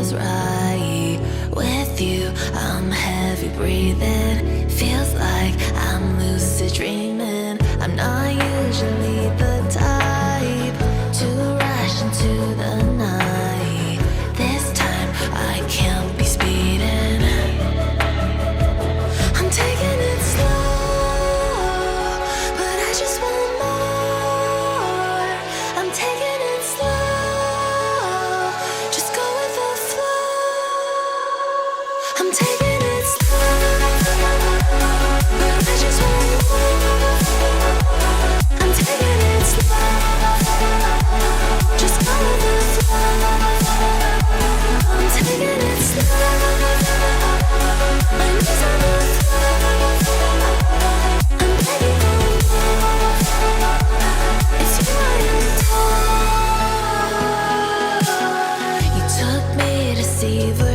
feels right. With you, I'm heavy breathing. Feels like I'm lucid dreaming. I'm not usually the type to rush into the night. This time I can't be speeding. I'm taking it slow, but I just want more. I'm taking it slow, just go with the flow. I'm taking it slow, but I just want more. I'm taking it slow, just go with the flow. I'm taking it slow, my knees on the floor. I'm begging for more. It's you I adore. You took me to see the